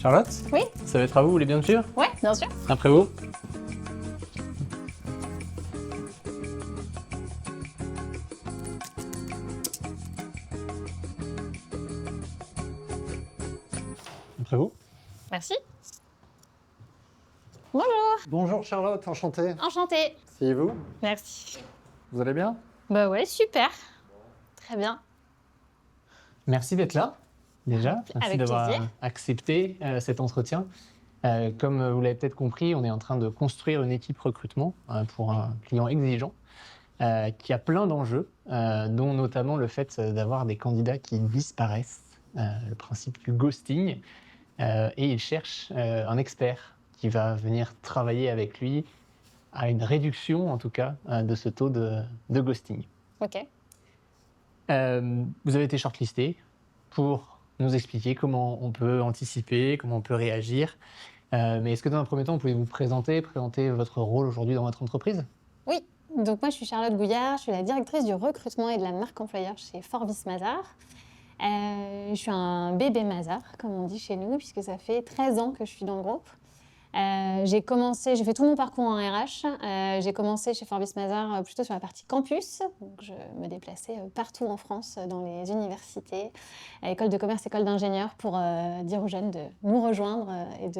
Charlotte? Oui? Ça va être à vous, vous voulez bien me suivre? Ouais, bien sûr. Après vous? Après vous? Merci. Bonjour. Bonjour Charlotte, enchanté. Enchantée. C'est vous? Merci. Vous allez bien? Bah ouais, super. Très bien. Merci d'être là, déjà. Merci Avec d'avoir plaisir. accepté cet entretien. Comme vous l'avez peut-être compris, on est en train de construire une équipe recrutement pour un client exigeant qui a plein d'enjeux, dont notamment le fait d'avoir des candidats qui disparaissent, le principe du ghosting. Et il cherche un expert qui va venir travailler avec lui à une réduction, en tout cas, de ce taux de ghosting. Ok. Vous avez été shortlisté pour nous expliquer comment on peut anticiper, comment on peut réagir. Mais est-ce que dans un premier temps, vous pouvez vous présenter votre rôle aujourd'hui dans votre entreprise? Oui. Donc moi, je suis Charlotte Gouillard. Je suis la directrice du recrutement et de la marque employeur chez Forbis Mazars. Je suis un bébé Mazars, comme on dit chez nous, puisque ça fait 13 ans que je suis dans le groupe. J'ai fait tout mon parcours en RH. J'ai commencé chez Forbis Mazars plutôt sur la partie campus. Donc je me déplaçais partout en France, dans les universités, écoles de commerce, écoles d'ingénieurs, pour dire aux jeunes de nous rejoindre et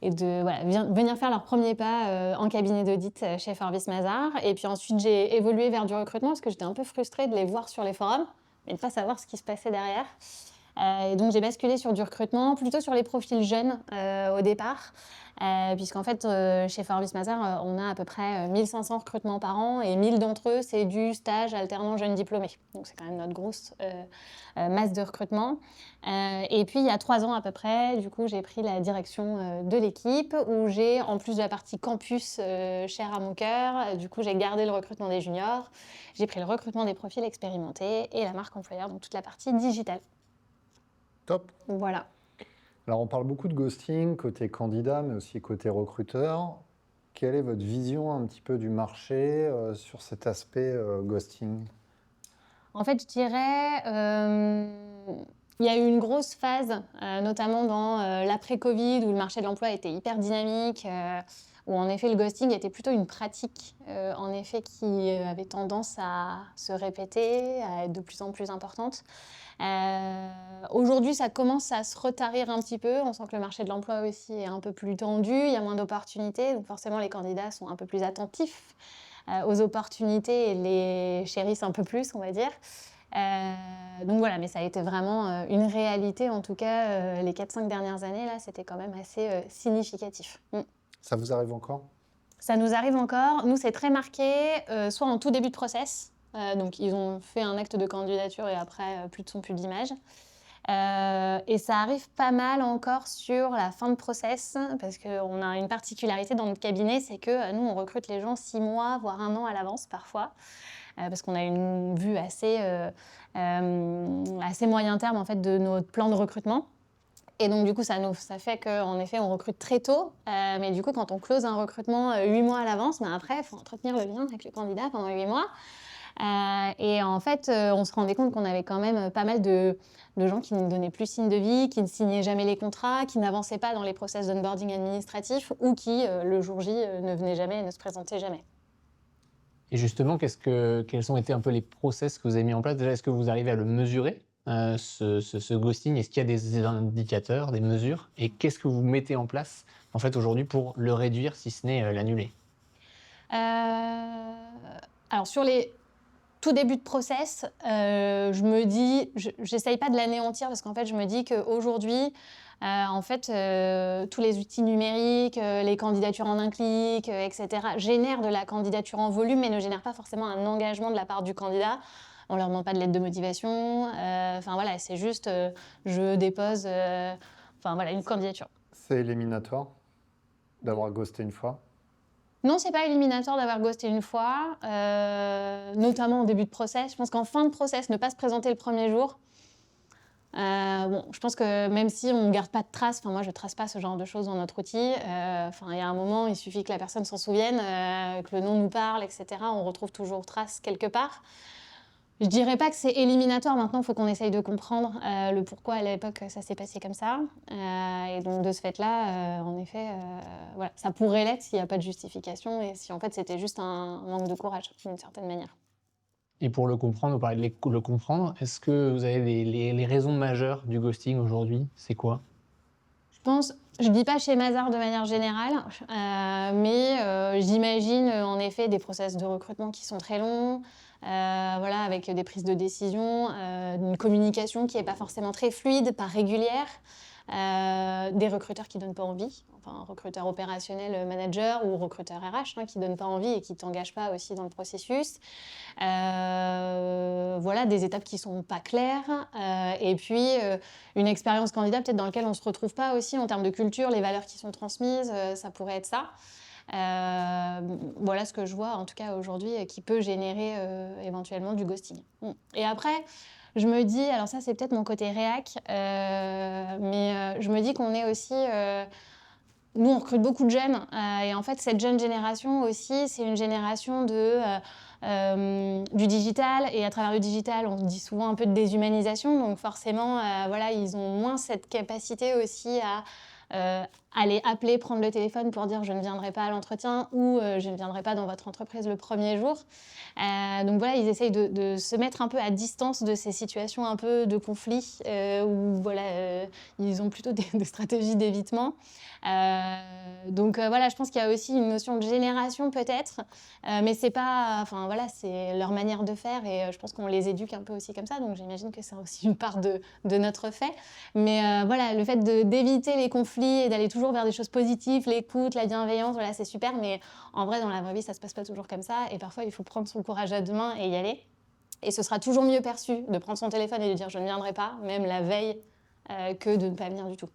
de venir faire leur premier pas en cabinet d'audit chez Forbis Mazars. Et puis ensuite, j'ai évolué vers du recrutement parce que j'étais un peu frustrée de les voir sur les forums, mais de ne pas savoir ce qui se passait derrière. Et donc j'ai basculé sur du recrutement, plutôt sur les profils jeunes au départ, puisqu'en fait chez Forbis Mazars on a à peu près 1500 recrutements par an et 1000 d'entre eux c'est du stage alternant jeunes diplômés. Donc c'est quand même notre grosse masse de recrutement. Et puis il y a 3 ans à peu près, du coup j'ai pris la direction de l'équipe où j'ai, en plus de la partie campus chère à mon cœur, du coup j'ai gardé le recrutement des juniors, j'ai pris le recrutement des profils expérimentés et la marque employeur, donc toute la partie digitale. Top. Voilà. Alors on parle beaucoup de ghosting côté candidat, mais aussi côté recruteur. Quelle est votre vision un petit peu du marché sur cet aspect ghosting? En fait, je dirais, il y a eu une grosse phase, notamment dans l'après-Covid, où le marché de l'emploi était hyper dynamique, où en effet le ghosting était plutôt une pratique, en effet, qui avait tendance à se répéter, à être de plus en plus importante. Aujourd'hui, ça commence à se retarir un petit peu. On sent que le marché de l'emploi aussi est un peu plus tendu, il y a moins d'opportunités, donc forcément les candidats sont un peu plus attentifs aux opportunités et les chérissent un peu plus, on va dire. Donc voilà, mais ça a été vraiment une réalité, en tout cas, les 4-5 dernières années, là, c'était quand même assez significatif. Ça vous arrive encore? Ça nous arrive encore. Nous, c'est très marqué, soit en tout début de process. Donc, ils ont fait un acte de candidature et après, plus de son, plus d'image. Et ça arrive pas mal encore sur la fin de process, parce qu'on a une particularité dans notre cabinet, c'est que nous, on recrute les gens 6 mois, voire 1 an à l'avance parfois, parce qu'on a une vue assez moyen terme en fait, de notre plan de recrutement. Et donc, du coup, ça fait qu'en effet, on recrute très tôt. Mais du coup, quand on close un recrutement 8 mois à l'avance, après, il faut entretenir le lien avec le candidat pendant 8 mois. Et en fait, on se rendait compte qu'on avait quand même pas mal de gens qui ne donnaient plus signe de vie, qui ne signaient jamais les contrats, qui n'avançaient pas dans les process d'onboarding administratif ou qui, le jour J, ne venaient jamais et ne se présentaient jamais. Et justement, quels ont été un peu les process que vous avez mis en place? Déjà, est-ce que vous arrivez à le mesurer, ce ghosting? Est-ce qu'il y a des indicateurs, des mesures? Et qu'est-ce que vous mettez en place en fait, aujourd'hui pour le réduire, si ce n'est l'annuler? Alors, sur les tout début de process, je me dis, j'essaye pas de l'anéantir parce qu'en fait, je me dis qu'aujourd'hui, en fait, tous les outils numériques, les candidatures en un clic, etc., génèrent de la candidature en volume, mais ne génèrent pas forcément un engagement de la part du candidat. On leur demande pas de lettre de motivation. Enfin voilà, c'est juste, je dépose, voilà, une candidature. C'est éliminatoire d'avoir ghosté une fois? Non, c'est pas éliminatoire d'avoir ghosté une fois, notamment au début de process. Je pense qu'en fin de process, ne pas se présenter le premier jour. Je pense que même si on ne garde pas de traces, moi je ne trace pas ce genre de choses dans notre outil, il y a un moment, il suffit que la personne s'en souvienne, que le nom nous parle, etc. On retrouve toujours trace quelque part. Je dirais pas que c'est éliminatoire. Maintenant, il faut qu'on essaye de comprendre le pourquoi à l'époque ça s'est passé comme ça. Et donc de ce fait-là, en effet, voilà, ça pourrait l'être s'il n'y a pas de justification et si en fait c'était juste un manque de courage d'une certaine manière. Et pour le comprendre, vous parlez de le comprendre, est-ce que vous avez les raisons majeures du ghosting aujourd'hui? C'est quoi? Je dis pas chez Mazars de manière générale, mais j'imagine en effet des process de recrutement qui sont très longs, voilà, avec des prises de décision, une communication qui n'est pas forcément très fluide, pas régulière, des recruteurs qui donnent pas envie, enfin recruteur opérationnel, manager ou recruteur RH qui donnent pas envie et qui t'engagent pas aussi dans le processus. Voilà, des étapes qui sont pas claires, et puis une expérience candidat peut-être dans laquelle on se retrouve pas aussi en termes de culture, les valeurs qui sont transmises, ça pourrait être ça. Voilà ce que je vois en tout cas aujourd'hui qui peut générer éventuellement du ghosting. Et après, je me dis, alors ça c'est peut-être mon côté réac, mais je me dis qu'on est aussi... nous, on recrute beaucoup de jeunes et en fait, cette jeune génération aussi, c'est une génération du digital et à travers le digital, on dit souvent un peu de déshumanisation. Donc forcément, voilà, ils ont moins cette capacité aussi à aller appeler, prendre le téléphone pour dire je ne viendrai pas à l'entretien ou je ne viendrai pas dans votre entreprise le premier jour. Donc voilà, ils essayent de se mettre un peu à distance de ces situations un peu de conflit où voilà, ils ont plutôt des stratégies d'évitement. Donc voilà, je pense qu'il y a aussi une notion de génération peut-être, mais c'est pas, enfin voilà, c'est leur manière de faire et je pense qu'on les éduque un peu aussi comme ça. Donc j'imagine que c'est aussi une part de notre fait. Mais voilà, le fait d'éviter les conflits et d'aller toujours vers des choses positives, l'écoute, la bienveillance, voilà, c'est super. Mais en vrai, dans la vraie vie, ça se passe pas toujours comme ça. Et parfois, il faut prendre son courage à deux mains et y aller. Et ce sera toujours mieux perçu de prendre son téléphone et de dire je ne viendrai pas, même la veille, que de ne pas venir du tout.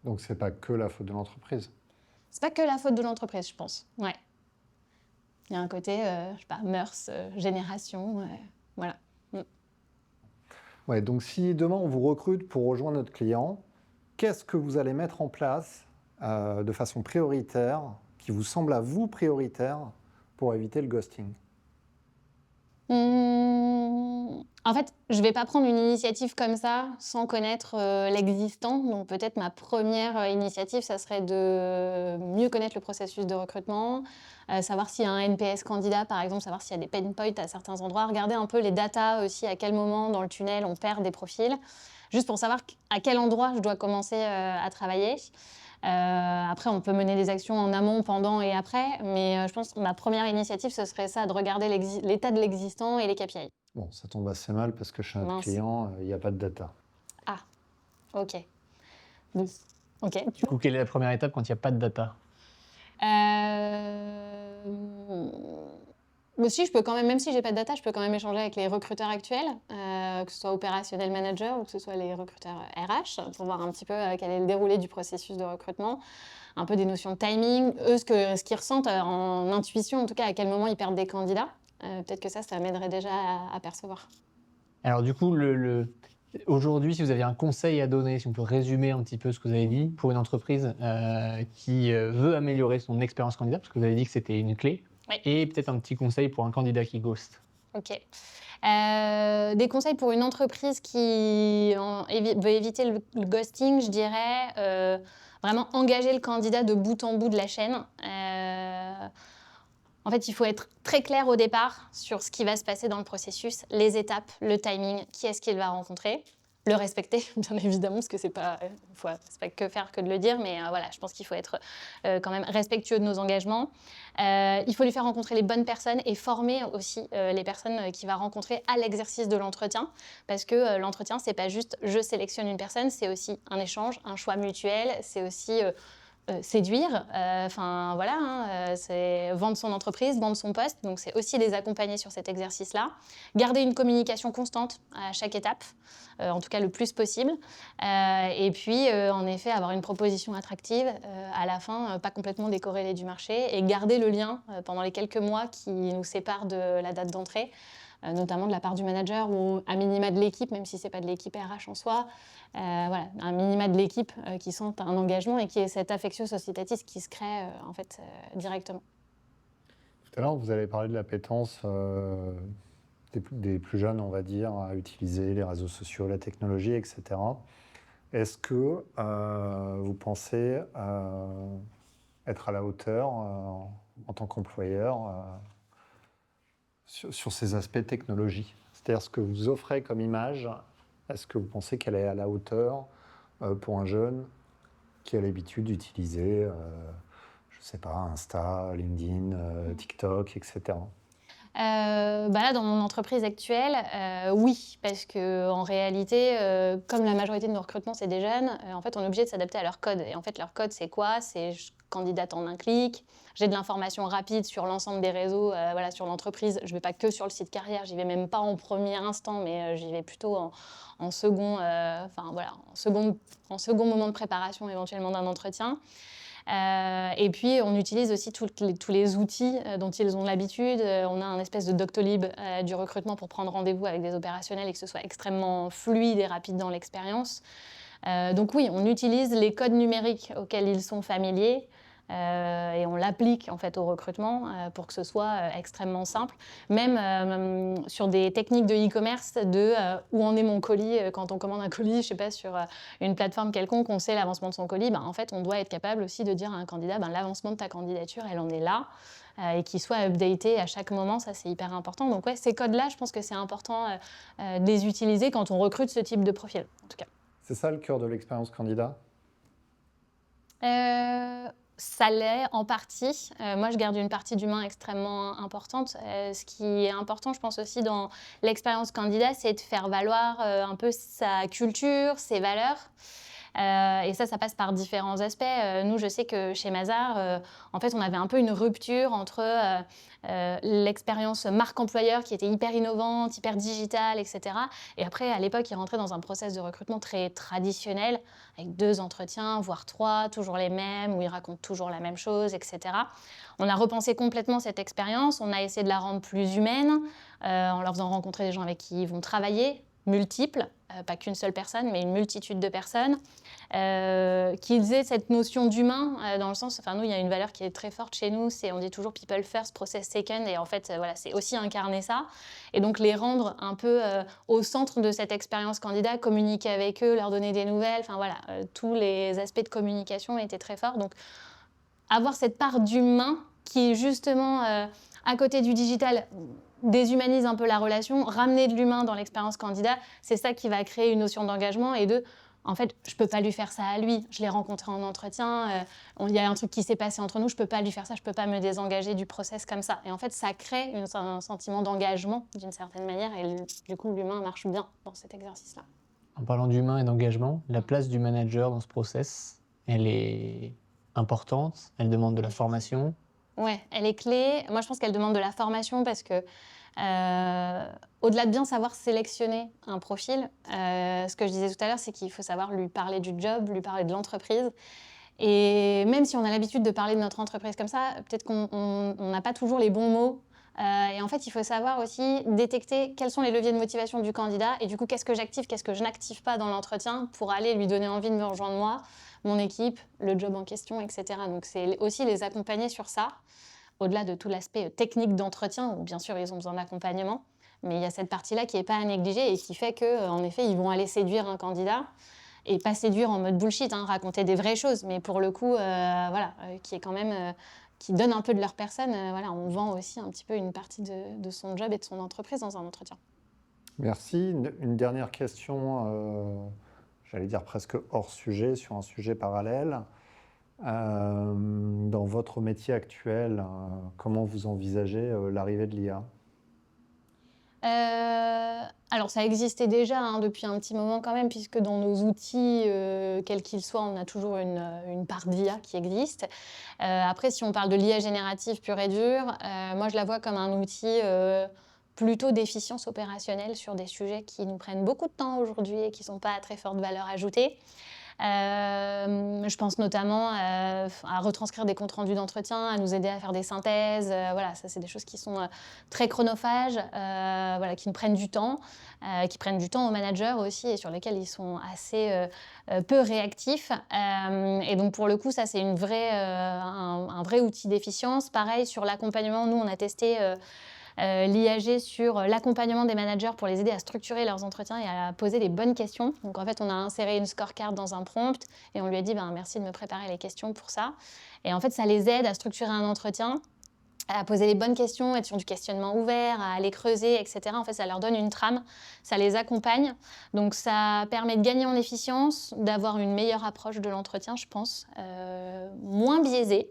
Donc c'est pas que la faute de l'entreprise. C'est pas que la faute de l'entreprise, je pense. Ouais. Il y a un côté, je sais pas, mœurs, génération, voilà. Ouais, donc si demain on vous recrute pour rejoindre notre client, qu'est-ce que vous allez mettre en place de façon prioritaire, qui vous semble à vous prioritaire, pour éviter le ghosting? En fait, je vais pas prendre une initiative comme ça sans connaître l'existant. Donc peut-être ma première initiative, ça serait de mieux connaître le processus de recrutement, savoir s'il y a un NPS candidat, par exemple, savoir s'il y a des pain points à certains endroits, regarder un peu les datas aussi, à quel moment dans le tunnel on perd des profils, juste pour savoir à quel endroit je dois commencer à travailler. Après, on peut mener des actions en amont, pendant et après, mais je pense que ma première initiative, ce serait ça, de regarder l'état de l'existant et les KPI. Bon, ça tombe assez mal parce que chez notre Mince. client, il n'y a pas de data. Ah, ok. Bon, ok. Du coup, quelle est la première étape quand il n'y a pas de data? Mais si, je peux quand même, même si j'ai pas de data, je peux quand même échanger avec les recruteurs actuels, que ce soit opérationnel manager ou que ce soit les recruteurs RH, pour voir un petit peu quel est le déroulé du processus de recrutement, un peu des notions de timing, eux ce qu'ils ressentent en intuition, en tout cas à quel moment ils perdent des candidats. Peut-être que ça m'aiderait déjà à percevoir. Alors du coup, aujourd'hui, si vous aviez un conseil à donner, si on peut résumer un petit peu ce que vous avez dit, pour une entreprise qui veut améliorer son expérience candidat, parce que vous avez dit que c'était une clé, Oui. et peut-être un petit conseil pour un candidat qui ghost. Ok. Des conseils pour une entreprise qui veut éviter le ghosting, je dirais vraiment engager le candidat de bout en bout de la chaîne. En fait, il faut être très clair au départ sur ce qui va se passer dans le processus, les étapes, le timing, qui est-ce qu'il va rencontrer. Le respecter, bien évidemment, parce que c'est pas que faire que de le dire, mais voilà, je pense qu'il faut être quand même respectueux de nos engagements. Il faut lui faire rencontrer les bonnes personnes et former aussi les personnes qu'il va rencontrer à l'exercice de l'entretien, parce que l'entretien, c'est pas juste je sélectionne une personne, c'est aussi un échange, un choix mutuel, c'est aussi séduire, voilà, c'est vendre son entreprise, vendre son poste, donc c'est aussi les accompagner sur cet exercice-là. Garder une communication constante à chaque étape, en tout cas le plus possible, et puis en effet avoir une proposition attractive à la fin, pas complètement décorrélée du marché, et garder le lien pendant les quelques mois qui nous séparent de la date d'entrée, notamment de la part du manager ou à minima de l'équipe, même si ce n'est pas de l'équipe RH en soi. Voilà, un minima de l'équipe qui sent un engagement et qui est cette affectio societatis qui se crée en fait directement. Tout à l'heure, vous avez parlé de l'appétence des plus jeunes, on va dire, à utiliser les réseaux sociaux, la technologie, etc. Est-ce que vous pensez être à la hauteur en tant qu'employeur sur ces aspects technologie? C'est-à-dire ce que vous offrez comme image, est-ce que vous pensez qu'elle est à la hauteur pour un jeune qui a l'habitude d'utiliser, je ne sais pas, Insta, LinkedIn, TikTok, etc. Là, dans mon entreprise actuelle, oui, parce qu'en réalité, comme la majorité de nos recrutements, c'est des jeunes, en fait, on est obligé de s'adapter à leur code. Et en fait, leur code, c'est quoi? C'est je candidate en un clic, j'ai de l'information rapide sur l'ensemble des réseaux, sur l'entreprise. Je ne vais pas que sur le site carrière, j'y vais même pas en premier instant, mais j'y vais plutôt en second, en second moment de préparation éventuellement d'un entretien. Et puis, on utilise aussi tous les outils dont ils ont l'habitude. On a un espèce de Doctolib du recrutement pour prendre rendez-vous avec des opérationnels et que ce soit extrêmement fluide et rapide dans l'expérience. Donc oui, on utilise les codes numériques auxquels ils sont familiers et on l'applique en fait au recrutement pour que ce soit extrêmement simple. Même sur des techniques de e-commerce, où en est mon colis quand on commande un colis, je sais pas, sur une plateforme quelconque, on sait l'avancement de son colis. En fait, on doit être capable aussi de dire à un candidat, l'avancement de ta candidature, elle en est là. Et qu'il soit updaté à chaque moment, ça c'est hyper important. Donc ouais, ces codes-là, je pense que c'est important de les utiliser quand on recrute ce type de profil, en tout cas. C'est ça le cœur de l'expérience candidat? Ça l'est en partie. Moi, je garde une partie d'humain extrêmement importante. Ce qui est important, je pense aussi, dans l'expérience candidat, c'est de faire valoir un peu sa culture, ses valeurs. Et ça passe par différents aspects. Nous, je sais que chez Mazars, en fait, on avait un peu une rupture entre l'expérience marque employeur qui était hyper innovante, hyper digitale, etc. Et après, à l'époque, ils rentraient dans un process de recrutement très traditionnel, avec 2 entretiens, voire 3, toujours les mêmes, où ils racontent toujours la même chose, etc. On a repensé complètement cette expérience, on a essayé de la rendre plus humaine, en leur faisant rencontrer des gens avec qui ils vont travailler, multiples, pas qu'une seule personne, mais une multitude de personnes, qu'ils aient cette notion d'humain, dans le sens, nous, il y a une valeur qui est très forte chez nous, on dit toujours people first, process second, et en fait, c'est aussi incarner ça, et donc les rendre un peu au centre de cette expérience candidat, communiquer avec eux, leur donner des nouvelles, tous les aspects de communication étaient très forts, donc avoir cette part d'humain qui, justement, à côté du digital, déshumanise un peu la relation, ramener de l'humain dans l'expérience candidat, c'est ça qui va créer une notion d'engagement et en fait, je ne peux pas lui faire ça à lui. Je l'ai rencontré en entretien, il y a un truc qui s'est passé entre nous, je ne peux pas lui faire ça, je ne peux pas me désengager du process comme ça. Et en fait, ça crée un sentiment d'engagement d'une certaine manière et du coup, l'humain marche bien dans cet exercice-là. En parlant d'humain et d'engagement, la place du manager dans ce process, elle est importante, elle demande de la formation. Ouais, elle est clé. Moi, je pense qu'elle demande de la formation parce que au-delà de bien savoir sélectionner un profil, ce que je disais tout à l'heure, c'est qu'il faut savoir lui parler du job, lui parler de l'entreprise. Et même si on a l'habitude de parler de notre entreprise comme ça, peut-être qu'on n'a pas toujours les bons mots. Et en fait, il faut savoir aussi détecter quels sont les leviers de motivation du candidat et du coup, qu'est-ce que j'active, qu'est-ce que je n'active pas dans l'entretien pour aller lui donner envie de me rejoindre moi, mon équipe, le job en question, etc. Donc, c'est aussi les accompagner sur ça, au-delà de tout l'aspect technique d'entretien, où bien sûr, ils ont besoin d'accompagnement. Mais il y a cette partie-là qui n'est pas à négliger et qui fait qu'en effet, ils vont aller séduire un candidat et pas séduire en mode bullshit, raconter des vraies choses, mais pour le coup, qui est quand même... qui donnent un peu de leur personne, on vend aussi un petit peu une partie de son job et de son entreprise dans un entretien. Merci. Une dernière question, j'allais dire presque hors sujet, sur un sujet parallèle. Dans votre métier actuel, comment vous envisagez l'arrivée de l'IA ? Alors, ça existait déjà depuis un petit moment quand même, puisque dans nos outils, quels qu'ils soient, on a toujours une part d'IA qui existe. Après, si on parle de l'IA générative pure et dure, moi, je la vois comme un outil plutôt d'efficience opérationnelle sur des sujets qui nous prennent beaucoup de temps aujourd'hui et qui ne sont pas à très forte valeur ajoutée. Je pense notamment à retranscrire des comptes rendus d'entretien, à nous aider à faire des synthèses. Ça, c'est des choses qui sont très chronophages, qui nous prennent du temps, qui prennent du temps aux managers aussi et sur lesquels ils sont assez peu réactifs. Et donc, pour le coup, ça, c'est un vrai outil d'efficience. Pareil, sur l'accompagnement, nous, on a testé l'IAG sur l'accompagnement des managers pour les aider à structurer leurs entretiens et à poser les bonnes questions. Donc en fait, on a inséré une scorecard dans un prompt et on lui a dit merci de me préparer les questions pour ça. Et en fait, ça les aide à structurer un entretien, à poser les bonnes questions, être sur du questionnement ouvert, à aller creuser, etc. En fait, ça leur donne une trame, ça les accompagne. Donc, ça permet de gagner en efficience, d'avoir une meilleure approche de l'entretien, je pense, moins biaisée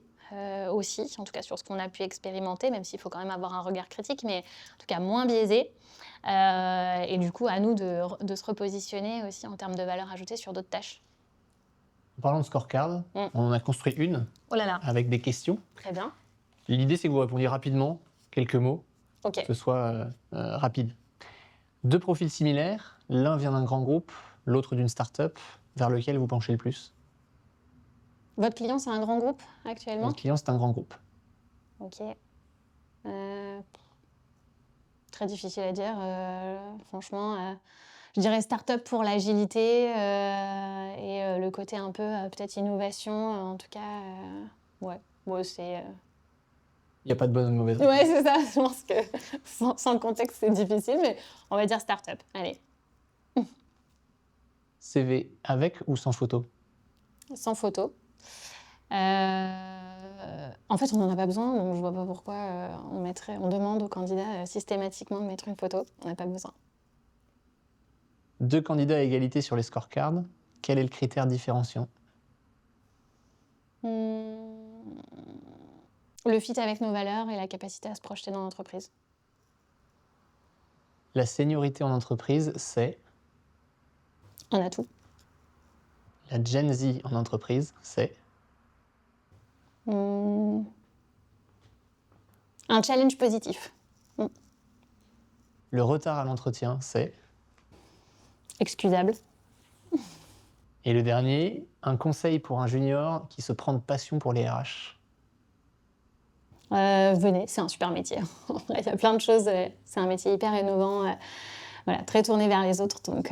aussi, en tout cas sur ce qu'on a pu expérimenter, même s'il faut quand même avoir un regard critique, mais en tout cas moins biaisé. Et du coup, à nous de se repositionner aussi en termes de valeur ajoutée sur d'autres tâches. En parlant de scorecard, on en a construit une avec des questions. Très bien. L'idée, c'est que vous répondiez rapidement, quelques mots, que ce soit rapide. 2 profils similaires, l'un vient d'un grand groupe, l'autre d'une start-up, vers lequel vous penchez le plus? Votre client, c'est un grand groupe actuellement? Votre client, c'est un grand groupe. Ok. Très difficile à dire, franchement. Je dirais start-up pour l'agilité et le côté un peu peut-être innovation, en tout cas. Ouais, c'est... Il n'y a pas de bonne ou de mauvaise. Ouais, c'est ça. Je pense que sans le contexte, c'est difficile, mais on va dire start-up. Allez. CV avec ou sans photo? Sans photo. En fait, on n'en a pas besoin, donc je vois pas pourquoi on demande aux candidats systématiquement de mettre une photo. On n'a pas besoin. 2 candidats à égalité sur les scorecards. Quel est le critère différenciant? Le fit avec nos valeurs et la capacité à se projeter dans l'entreprise. La seniorité en entreprise, c'est? On a tout. La Gen Z en entreprise, c'est? Un challenge positif. Le retard à l'entretien, c'est? Excusable. Et le dernier, un conseil pour un junior qui se prend de passion pour les RH. Venez, c'est un super métier. Il y a plein de choses, c'est un métier hyper innovant, très tourné vers les autres, donc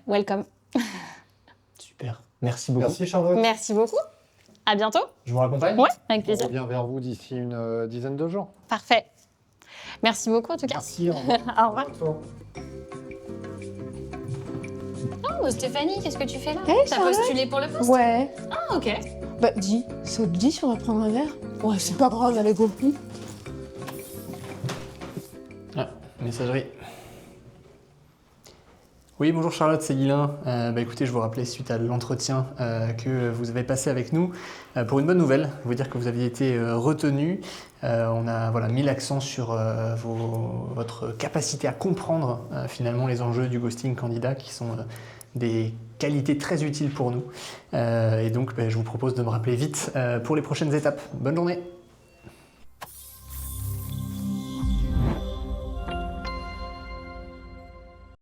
welcome. Super, merci beaucoup. Merci Charlotte. Merci beaucoup, à bientôt. Je vous raccompagne? Ouais, avec On plaisir. revient vers vous d'ici une dizaine de jours. Parfait. Merci beaucoup en tout cas. Merci, au revoir. Au revoir. Oh Stéphanie, qu'est-ce que tu fais là? Hey, T'as Charlotte. postulé pour le poste? Ouais. Ah ok. Bah, dis, ça te dit si on va prendre un verre? Ouais, c'est pas grave, j'avais compris. Ah, messagerie. Oui, bonjour Charlotte, c'est Guilain. Écoutez, je vous rappelais suite à l'entretien que vous avez passé avec nous pour une bonne nouvelle, vous dire que vous aviez été retenu. On a mis l'accent sur votre capacité à comprendre finalement les enjeux du ghosting candidat qui sont des qualités très utiles pour nous. Et donc, je vous propose de me rappeler vite pour les prochaines étapes. Bonne journée!